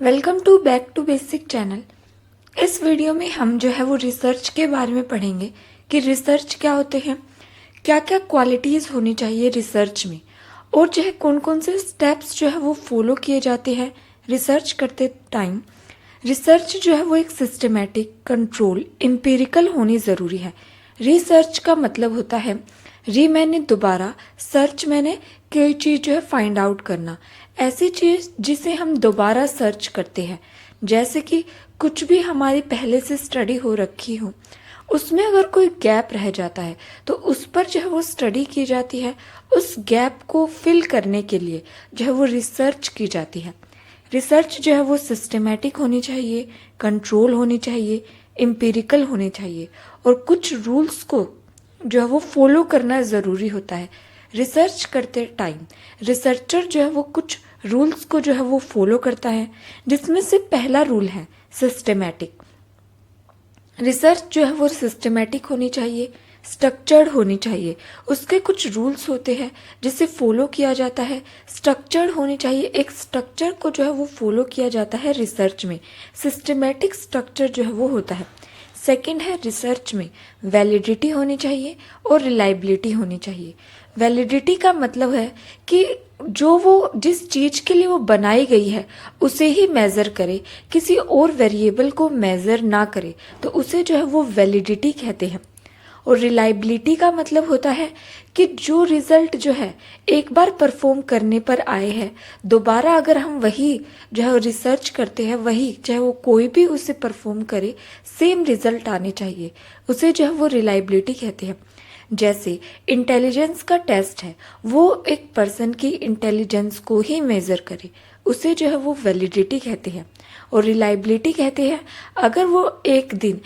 Welcome to back to basic channel. इस video में हम जो है वो रिसर्च के बारे में पढ़ेंगे कि रिसर्च क्या होते हैं, क्या क्या क्वालिटीज़ होनी चाहिए रिसर्च में, और जो है कौन कौन से स्टेप्स जो है वो फॉलो किए जाते हैं रिसर्च करते टाइम। रिसर्च जो है वो एक सिस्टमेटिक, कंट्रोल, एम्पिरिकल होनी ज़रूरी है। रिसर्च का मतलब होता है री मैंने दोबारा, सर्च मैंने कोई चीज़ जो है फाइंड आउट करना, ऐसी चीज़ जिसे हम दोबारा सर्च करते हैं। जैसे कि कुछ भी हमारी पहले से स्टडी हो रखी हो, उसमें अगर कोई गैप रह जाता है तो उस पर जो है वो स्टडी की जाती है। उस गैप को फिल करने के लिए जो है वो रिसर्च की जाती है। रिसर्च जो है वो सिस्टमेटिक होनी चाहिए, कंट्रोल होनी चाहिए, एम्पिरिकल होनी चाहिए, और कुछ रूल्स को जो है वो फॉलो करना ज़रूरी होता है। रिसर्च करते टाइम रिसर्चर जो है वो कुछ रूल्स को जो है वो फॉलो करता है, जिसमें से पहला रूल है सिस्टमेटिक। रिसर्च जो है वो सिस्टमेटिक होनी चाहिए, स्ट्रक्चर्ड होनी चाहिए। उसके कुछ रूल्स होते हैं जिसे फॉलो किया जाता है, स्ट्रक्चर्ड होनी चाहिए। एक स्ट्रक्चर को जो है वो फॉलो किया जाता है रिसर्च में, सिस्टमेटिक स्ट्रक्चर जो है वो होता है। सेकंड है रिसर्च में वैलिडिटी होनी चाहिए और रिलायबिलिटी होनी चाहिए। वैलिडिटी का मतलब है कि जो वो जिस चीज़ के लिए वो बनाई गई है उसे ही मेज़र करे, किसी और वेरिएबल को मेज़र ना करे, तो उसे जो है वो वैलिडिटी कहते हैं। और रिलायबिलिटी का मतलब होता है कि जो रिज़ल्ट जो है एक बार परफॉर्म करने पर आए हैं, दोबारा अगर हम वही जो है रिसर्च करते हैं, वही चाहे वो कोई भी उसे परफॉर्म करे, सेम रिज़ल्ट आने चाहिए, उसे जो है वो रिलायबिलिटी कहते हैं। जैसे इंटेलिजेंस का टेस्ट है, वो एक पर्सन की इंटेलिजेंस को ही मेज़र करे, उसे जो है वो वैलिडिटी कहते हैं। और रिलायबिलिटी कहते हैं अगर वो एक दिन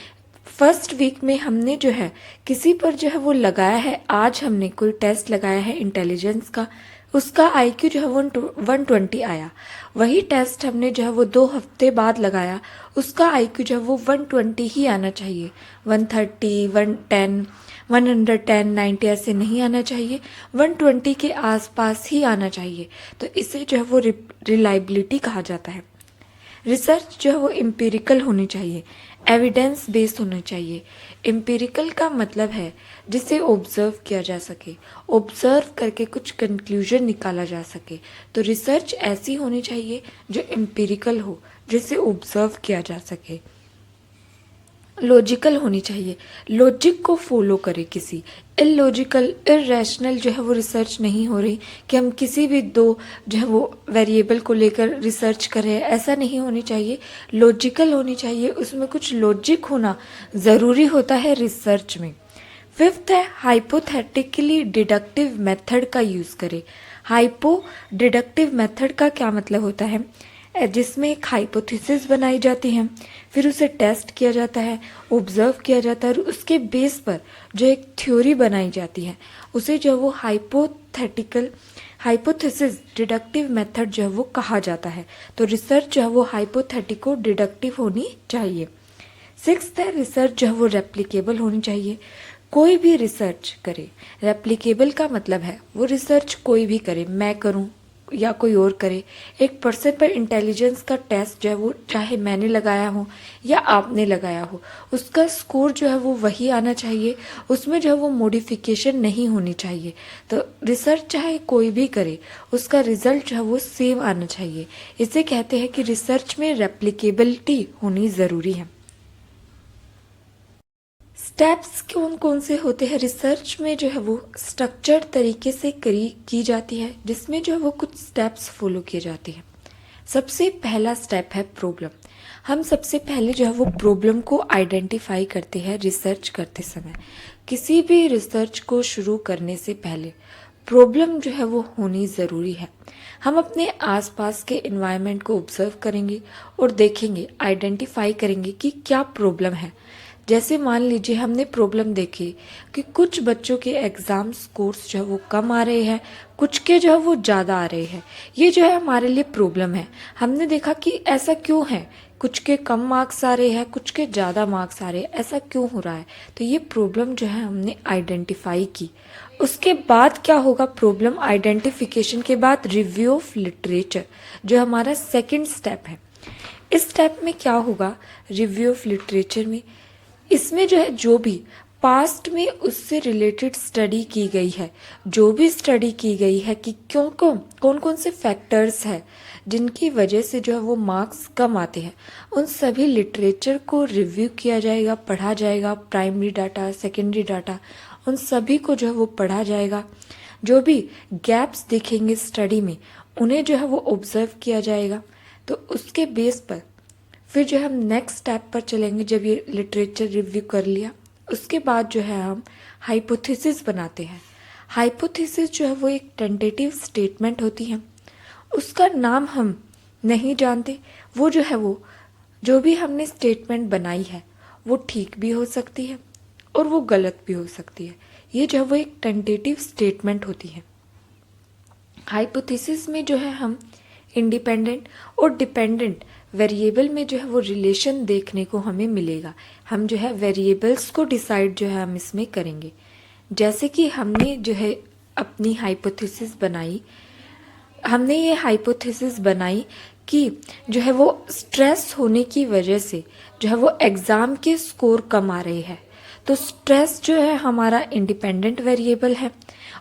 फर्स्ट वीक में हमने जो है किसी पर जो है वो लगाया है, आज हमने कोई टेस्ट लगाया है इंटेलिजेंस का, उसका आईक्यू जो है वो 120 आया, वही टेस्ट हमने जो है वो 2 हफ्ते बाद लगाया, उसका आईक्यू जो है वो 120 ही आना चाहिए। 130, 110, 110, 90 ऐसे नहीं आना चाहिए, 120 के आसपास ही आना चाहिए। तो इसे जो है वो रिलायबिलिटी कहा जाता है। रिसर्च जो है वो एम्पिरिकल होनी चाहिए, एविडेंस बेस्ड होना चाहिए। एम्पिरिकल का मतलब है जिसे ऑब्जर्व किया जा सके, ऑब्जर्व करके कुछ कंक्लूजन निकाला जा सके। तो रिसर्च ऐसी होनी चाहिए जो एम्पिरिकल हो, जिसे ऑब्जर्व किया जा सके। लॉजिकल होनी चाहिए, लॉजिक को फॉलो करे किसी। इलॉजिकल, इरेशनल जो है वो रिसर्च नहीं हो रही कि हम किसी भी दो जो है वो वेरिएबल को लेकर रिसर्च कर रहे हैं, ऐसा नहीं होनी चाहिए। लॉजिकल होनी चाहिए, उसमें कुछ लॉजिक होना ज़रूरी होता है रिसर्च में। फिफ्थ है हाइपोथेटिकली डिडक्टिव मेथड का यूज़ करें। हाइपो डिडक्टिव मेथड का क्या मतलब होता है, जिसमें एक हाइपोथेसिस बनाई जाती है, फिर उसे टेस्ट किया जाता है, ऑब्जर्व किया जाता है, और उसके बेस पर जो एक थ्योरी बनाई जाती है, उसे जो वो हाइपोथेसिस डिडक्टिव मेथड जो है वो कहा जाता है। तो रिसर्च जो है वो हाइपोथेटिको डिडक्टिव होनी चाहिए। सिक्स्थ है रिसर्च जो है वो रेप्लिकेबल होनी चाहिए। कोई भी रिसर्च करे, रेप्लिकेबल का मतलब है वो रिसर्च कोई भी करे, मैं करूं या कोई और करे, एक पर्सन पर इंटेलिजेंस का टेस्ट जो है वो चाहे मैंने लगाया हो या आपने लगाया हो, उसका स्कोर जो है वो वही आना चाहिए, उसमें जो है वो मॉडिफिकेशन नहीं होनी चाहिए। तो रिसर्च चाहे कोई भी करे, उसका रिजल्ट जो है वो सेम आना चाहिए। इसे कहते हैं कि रिसर्च में रेप्लिकेबिलिटी होनी ज़रूरी है। स्टेप्स कौन कौन से होते हैं रिसर्च में, जो है वो स्ट्रक्चर्ड तरीके से की जाती है, जिसमें जो है वो कुछ स्टेप्स फॉलो किए जाते हैं। सबसे पहला स्टेप है प्रॉब्लम। हम सबसे पहले जो है वो प्रॉब्लम को आइडेंटिफाई करते हैं रिसर्च करते समय। किसी भी रिसर्च को शुरू करने से पहले प्रॉब्लम जो है वो होनी ज़रूरी है। हम अपने आसपास के एनवायरनमेंट को ऑब्जर्व करेंगे और देखेंगे, आइडेंटिफाई करेंगे कि क्या प्रॉब्लम है। जैसे मान लीजिए हमने प्रॉब्लम देखी कि कुछ बच्चों के एग्ज़ाम स्कोर्स जो है वो कम आ रहे हैं, कुछ के जो है वो ज़्यादा आ रहे हैं, ये जो है हमारे लिए प्रॉब्लम है। हमने देखा कि ऐसा क्यों है, कुछ के कम मार्क्स आ रहे हैं, कुछ के ज़्यादा मार्क्स आ रहे हैं, ऐसा क्यों हो रहा है। तो ये प्रॉब्लम जो है हमने आइडेंटिफाई की। उसके बाद क्या होगा, प्रॉब्लम आइडेंटिफिकेशन के बाद रिव्यू ऑफ लिटरेचर जो हमारा सेकेंड स्टेप है। इस स्टेप में क्या होगा, रिव्यू ऑफ लिटरेचर में, इसमें जो है जो भी पास्ट में उससे रिलेटेड स्टडी की गई है, जो भी स्टडी की गई है कि क्यों कौन कौन से फैक्टर्स हैं जिनकी वजह से जो है वो मार्क्स कम आते हैं, उन सभी लिटरेचर को रिव्यू किया जाएगा, पढ़ा जाएगा। प्राइमरी डाटा, सेकेंडरी डाटा, उन सभी को जो है वो पढ़ा जाएगा। जो भी गैप्स दिखेंगे स्टडी में, उन्हें जो है वो ऑब्जर्व किया जाएगा। तो उसके बेस पर फिर जो हम नेक्स्ट स्टेप पर चलेंगे। जब ये लिटरेचर रिव्यू कर लिया, उसके बाद जो है हम हाइपोथेसिस बनाते हैं। हाइपोथेसिस जो है वो एक टेंटेटिव स्टेटमेंट होती है, उसका नाम हम नहीं जानते। वो जो है वो जो भी हमने स्टेटमेंट बनाई है वो ठीक भी हो सकती है और वो गलत भी हो सकती है। ये जो है वो एक टेंटेटिव स्टेटमेंट होती है। हाइपोथेसिस में जो है हम इंडिपेंडेंट और डिपेंडेंट वेरिएबल में जो है वो रिलेशन देखने को हमें मिलेगा। हम जो है वेरिएबल्स को डिसाइड जो है हम इसमें करेंगे। जैसे कि हमने जो है अपनी हाइपोथेसिस बनाई, हमने ये हाइपोथेसिस बनाई कि जो है वो स्ट्रेस होने की वजह से जो है वो एग्ज़ाम के स्कोर कम आ रहे हैं। तो स्ट्रेस जो है हमारा इंडिपेंडेंट वेरिएबल है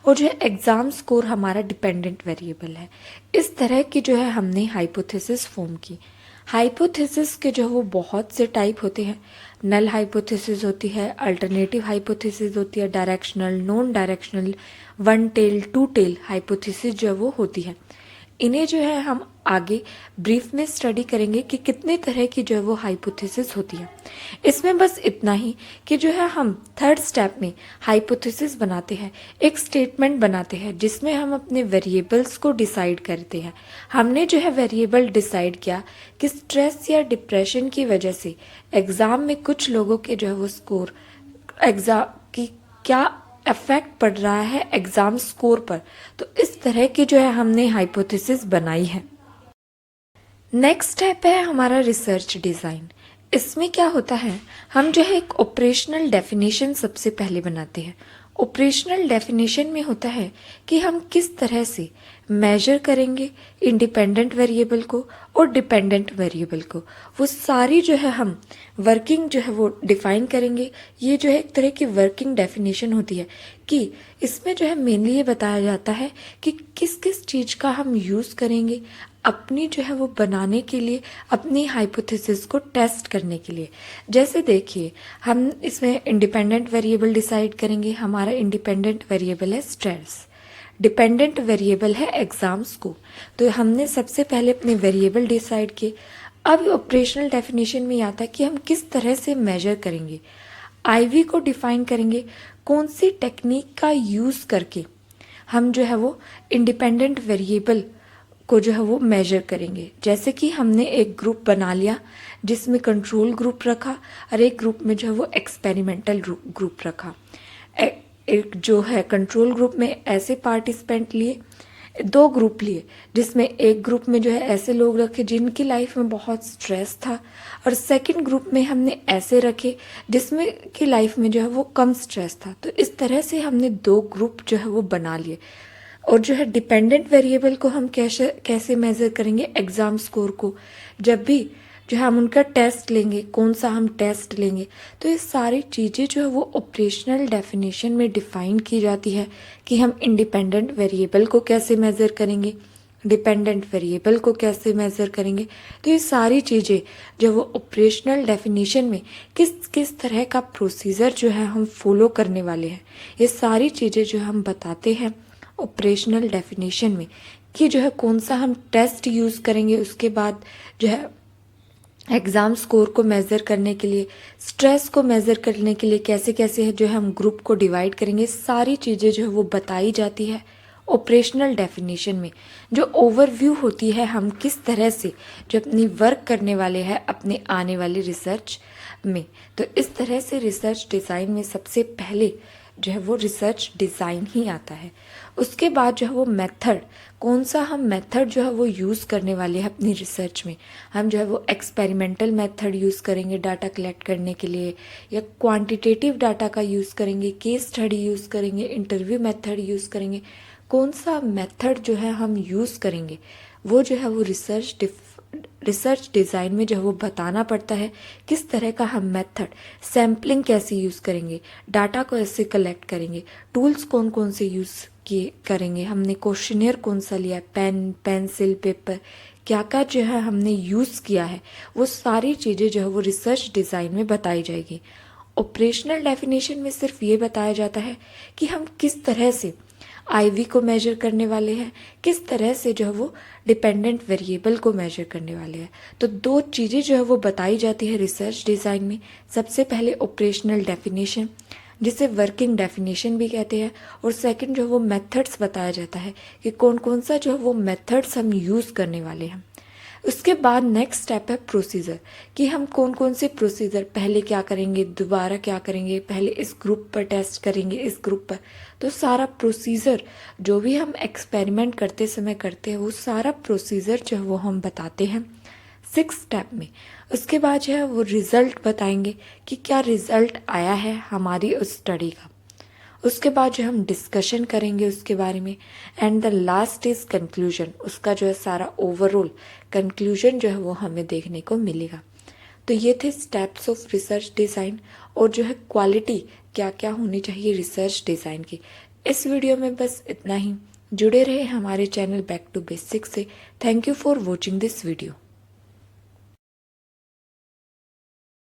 और जो है एग्ज़ाम स्कोर हमारा डिपेंडेंट वेरिएबल है। इस तरह की जो है हमने हाइपोथेसिस फॉर्म की। हाइपोथेसिस के जो है वो बहुत से टाइप होते हैं। नल हाइपोथेसिस होती है, अल्टरनेटिव हाइपोथेसिस होती है, directional, non directional, one tail, two tail hypothesis जो है वो होती है। इन्हें जो है हम आगे ब्रीफ में स्टडी करेंगे कि कितने तरह की जो है वो हाइपोथेसिस होती है। इसमें बस इतना ही कि जो है हम थर्ड स्टेप में हाइपोथेसिस बनाते हैं, एक स्टेटमेंट बनाते हैं जिसमें हम अपने वेरिएबल्स को डिसाइड करते हैं। हमने जो है वेरिएबल डिसाइड किया कि स्ट्रेस या डिप्रेशन की वजह से एग्ज़ाम में कुछ लोगों के जो है वो स्कोर, एग्ज़ाम की क्या इफेक्ट पड़ रहा है एग्ज़ाम स्कोर पर। तो इस तरह की जो है हमने हाइपोथेसिस बनाई है। नेक्स्ट स्टेप है हमारा रिसर्च डिज़ाइन। इसमें क्या होता है, हम जो है एक ऑपरेशनल डेफिनेशन सबसे पहले बनाते हैं। ऑपरेशनल डेफिनेशन में होता है कि हम किस तरह से मेजर करेंगे इंडिपेंडेंट वेरिएबल को और डिपेंडेंट वेरिएबल को। वो सारी जो है हम वर्किंग जो है वो डिफाइन करेंगे। ये जो है एक तरह की वर्किंग डेफिनेशन होती है कि इसमें जो है मेनली ये बताया जाता है कि किस किस चीज़ का हम यूज़ करेंगे अपनी जो है वो बनाने के लिए, अपनी हाइपोथेसिस को टेस्ट करने के लिए। जैसे देखिए, हम इसमें इंडिपेंडेंट वेरिएबल डिसाइड करेंगे। हमारा इंडिपेंडेंट वेरिएबल है स्ट्रेस, डिपेंडेंट वेरिएबल है एग्ज़ाम स्कोर। तो हमने सबसे पहले अपने वेरिएबल डिसाइड किए। अब ऑपरेशनल डेफिनेशन में आता है कि हम किस तरह से मेजर करेंगे। आईवी को डिफाइन करेंगे, कौन सी टेक्निक का यूज़ करके हम जो है वो इंडिपेंडेंट वेरिएबल को जो है वो मेजर करेंगे। जैसे कि हमने एक ग्रुप बना लिया जिसमें कंट्रोल ग्रुप रखा और एक ग्रुप में जो है वो एक्सपेरिमेंटल ग्रुप रखा। एक जो है कंट्रोल ग्रुप में ऐसे पार्टिसिपेंट लिए, दो ग्रुप लिए जिसमें एक ग्रुप में जो है ऐसे लोग रखे जिनकी लाइफ में बहुत स्ट्रेस था और सेकंड ग्रुप में हमने ऐसे रखे जिसमें की लाइफ में जो है वो कम स्ट्रेस था। तो इस तरह से हमने दो ग्रुप जो है वो बना लिए। और जो है डिपेंडेंट वेरिएबल को हम कैसे मेज़र करेंगे एग्ज़ाम स्कोर को, जब भी जो है हम उनका टेस्ट लेंगे, कौन सा हम टेस्ट लेंगे। तो ये सारी चीज़ें जो है वो ऑपरेशनल डेफिनेशन में डिफ़ाइन की जाती है कि हम इंडिपेंडेंट वेरिएबल को कैसे मेज़र करेंगे, डिपेंडेंट वेरिएबल को कैसे मेज़र करेंगे। तो ये सारी चीज़ें जो वो ऑपरेशनल डेफिनेशन में किस किस तरह का प्रोसीजर जो है हम फॉलो करने वाले हैं, ये सारी चीज़ें जो हम बताते हैं ऑपरेशनल डेफिनेशन में कि जो है कौन सा हम टेस्ट यूज़ करेंगे। उसके बाद जो है एग्ज़ाम स्कोर को मेज़र करने के लिए, स्ट्रेस को मेज़र करने के लिए कैसे कैसे है जो है हम ग्रुप को डिवाइड करेंगे। सारी चीज़ें जो है वो बताई जाती है ऑपरेशनल डेफिनेशन में। जो ओवरव्यू होती है हम किस तरह से जो अपनी वर्क करने वाले हैं अपने आने वाली रिसर्च में। तो इस तरह से रिसर्च डिज़ाइन में सबसे पहले जो है वो रिसर्च डिज़ाइन ही आता है। उसके बाद जो है वो मेथड, कौन सा हम मेथड जो है वो यूज़ करने वाले हैं अपनी रिसर्च में। हम जो है वो एक्सपेरिमेंटल मेथड यूज़ करेंगे डाटा कलेक्ट करने के लिए, या क्वांटिटेटिव डाटा का यूज़ करेंगे, केस स्टडी यूज़ करेंगे, इंटरव्यू मेथड यूज़ करेंगे। कौन सा मेथड जो है हम यूज़ करेंगे वो जो है वो रिसर्च डिज़ाइन में जो है वो बताना पड़ता है किस तरह का हम मेथड, सैम्पलिंग कैसे यूज़ करेंगे, डाटा को कैसे कलेक्ट करेंगे, टूल्स कौन कौन से यूज़ किए करेंगे, हमने क्वेश्चनियर कौन सा लिया, पेन, पेंसिल, पेपर, क्या क्या जो है हमने यूज़ किया है, वो सारी चीज़ें जो है वो रिसर्च डिज़ाइन में बताई जाएगी। ऑपरेशनल डेफिनेशन में सिर्फ ये बताया जाता है कि हम किस तरह से आईवी को मेजर करने वाले हैं, किस तरह से जो है वो डिपेंडेंट वेरिएबल को मेजर करने वाले हैं। तो दो चीज़ें जो है वो बताई जाती है रिसर्च डिज़ाइन में। सबसे पहले ऑपरेशनल डेफिनेशन, जिसे वर्किंग डेफिनेशन भी कहते हैं, और सेकंड जो है वो मेथड्स बताया जाता है कि कौन कौन सा जो है वो मेथड्स हम यूज़ करने वाले हैं। उसके बाद नेक्स्ट स्टेप है प्रोसीजर, कि हम कौन कौन से प्रोसीजर पहले क्या करेंगे, दोबारा क्या करेंगे, पहले इस ग्रुप पर टेस्ट करेंगे, इस ग्रुप पर। तो सारा प्रोसीजर जो भी हम एक्सपेरिमेंट करते समय करते हैं वो सारा प्रोसीजर जो है वो हम बताते हैं 6 स्टेप में। उसके बाद जो है वो रिज़ल्ट बताएंगे कि क्या रिज़ल्ट आया है हमारी उस स्टडी का। उसके बाद जो हम डिस्कशन करेंगे उसके बारे में, and the last is conclusion. उसका जो है सारा ओवरऑल कंक्लूजन जो है वो हमें देखने को मिलेगा। तो ये थे स्टेप्स ऑफ रिसर्च डिज़ाइन, और जो है क्वालिटी क्या क्या होनी चाहिए रिसर्च डिज़ाइन की। इस वीडियो में बस इतना ही। जुड़े रहे हमारे चैनल बैक टू बेसिक्स से। Thank you for watching this video.